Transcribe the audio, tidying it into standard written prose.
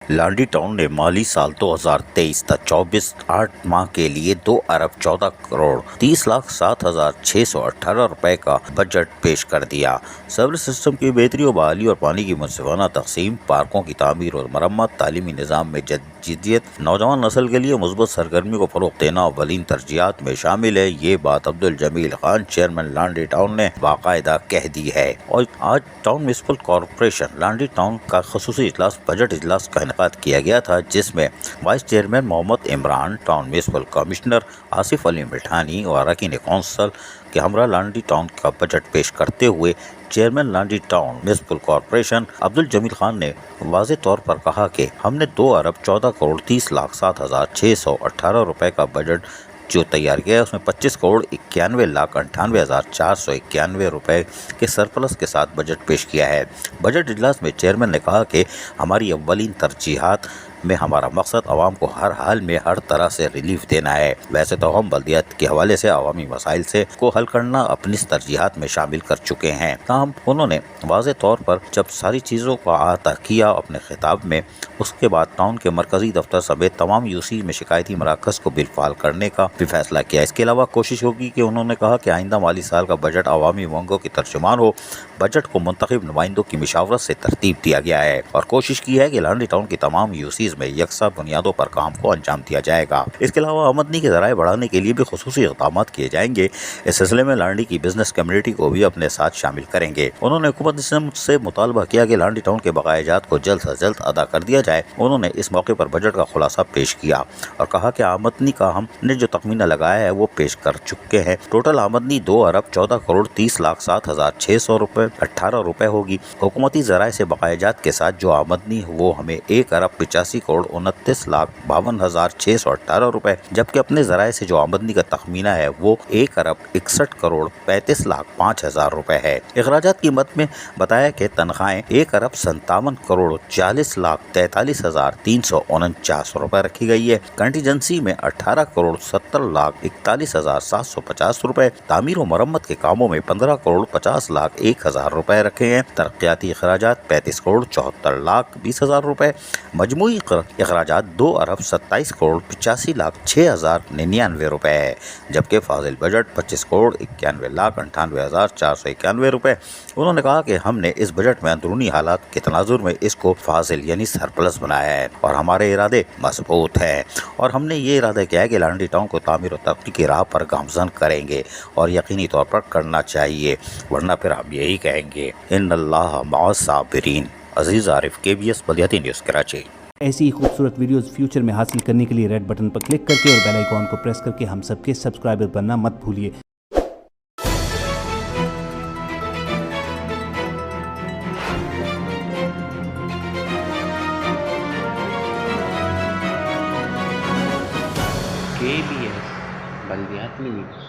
Landhi town نے مالی سال 2023 تا 24 8 ماہ کے لیے 2,14,30,07,618 روپے کا بجٹ پیش کر دیا۔ سیور سسٹم کی بہتری و بحالی اور پانی کی منصفانہ تقسیم، پارکوں کی تعمیر اور مرمت، تعلیمی نظام میں جدید، نوجوان نسل کے لیے مثبت سرگرمی کو فروغ دینا اولین ترجیحات میں شامل ہے۔ یہ بات عبدالجمیل خان، چیئرمین لانڈی ٹاؤن نے باقاعدہ کہہ دی ہے۔ اور آج town municipal corporation Landhi town کا خصوصی اجلاس بجٹ اجلاس کا انعقاد کیا گیا تھا، جس میں vice chairman Muhammad Imran, town municipal commissioner Asif Ali Mithani اور اراکین کونسل کے ہمراہ لانڈی ٹاؤن کا بجٹ پیش کرتے ہوئے chairman Landhi town municipal corporation Abduljamil Khan نے واضح طور پر کہا کہ ہم نے 2,14,30,07,618 روپے کا بجٹ جو تیار کیا ہے، اس میں 25,91,98,491 روپے کے سرپلس کے ساتھ بجٹ پیش کیا ہے۔ بجٹ اجلاس میں چیئرمین نے کہا کہ ہماری اولین ترجیحات میں ہمارا مقصد عوام کو ہر حال میں ہر طرح سے ریلیف دینا ہے۔ ویسے تو ہم بلدیات کے حوالے سے عوامی مسائل کو حل کرنا اپنی ترجیحات میں شامل کر چکے ہیں، تاہم انہوں نے واضح طور پر جب ساری چیزوں کا احاطہ کیا اپنے خطاب میں، اس کے بعد ٹاؤن کے مرکزی دفتر سمیت تمام یوسی میں شکایتی مراکز کو بالفعال کرنے کا بھی فیصلہ کیا۔ اس کے علاوہ کوشش ہوگی کہ انہوں نے کہا کہ آئندہ مالی سال کا بجٹ عوامی مانگوں کی ترجمان ہو۔ بجٹ کو منتخب نمائندوں کی مشاورت سے ترتیب دیا گیا ہے اور کوشش کی ہے کہ لانڈی ٹاؤن کی تمام یوسیز میں یکساں بنیادوں پر کام کو انجام دیا جائے گا۔ اس کے علاوہ آمدنی کے ذرائع بڑھانے کے لیے بھی خصوصی اقدامات کیے جائیں گے۔ اس سلسلے میں لانڈی کی بزنس کمیونٹی کو بھی اپنے ساتھ شامل کریں گے۔ انہوں نے حکومت سے مطالبہ کیا کہ لانڈی ٹاؤن کے بقایا جات کو جلد سے جلد ادا کر دیا جائے۔ انہوں نے اس موقع پر بجٹ کا خلاصہ پیش کیا اور کہا کہ آمدنی کا ہم نے جو تخمینہ لگایا ہے وہ پیش کر چکے ہیں۔ ٹوٹل آمدنی 2,14,30,07,618 روپے ہوگی۔ حکومتی ذرائع سے بقایا جات کے ساتھ جو آمدنی وہ ہمیں 1,85,29,52,618 روپے، جبکہ اپنے ذرائع سے جو آمدنی کا تخمینہ ہے وہ 1,61,35,05,000 روپے ہے۔ اخراجات کی مد میں بتایا کہ تنخواہیں 1,57,43,43,349 روپے رکھی گئی ہے۔ کنٹیجنسی میں 18,70,41,750 روپے، تعمیر و مرمت کے کاموں میں 15,50,01,000 روپے رکھے ہیں۔ ترقیاتی اخراجات 35,74,20,000 روپے، مجموعی اخراجات 2,27,85,06,099 روپے ہے، جبکہ فاضل بجٹ 25,91,98,491 روپے۔ انہوں نے کہا کہ ہم نے اس بجٹ میں اندرونی حالات کے تناظر میں اس کو فاضل یعنی سرپلس بنایا ہے اور ہمارے ارادے مضبوط ہیں، اور ہم نے یہ ارادہ کیا ہے کہ لانڈی ٹاؤن کو تعمیر و ترقی کی راہ پر گامزن کریں گے اور یقینی طور پر کرنا چاہیے، ورنہ پھر ہم یہی کہیں گے ان اللہ مع الصابرین۔ عزیز عارف، KBS بلدیاتی نیوز کراچی۔ ایسی ہی خوبصورت ویڈیوز فیوچر میں حاصل کرنے کے لیے ریڈ بٹن پر کلک کر کے اور بیل آئیکن کو پریس کر کے ہم سب کے سبسکرائبر بننا مت بھولیے۔ KBS بلدیاتی نیوز۔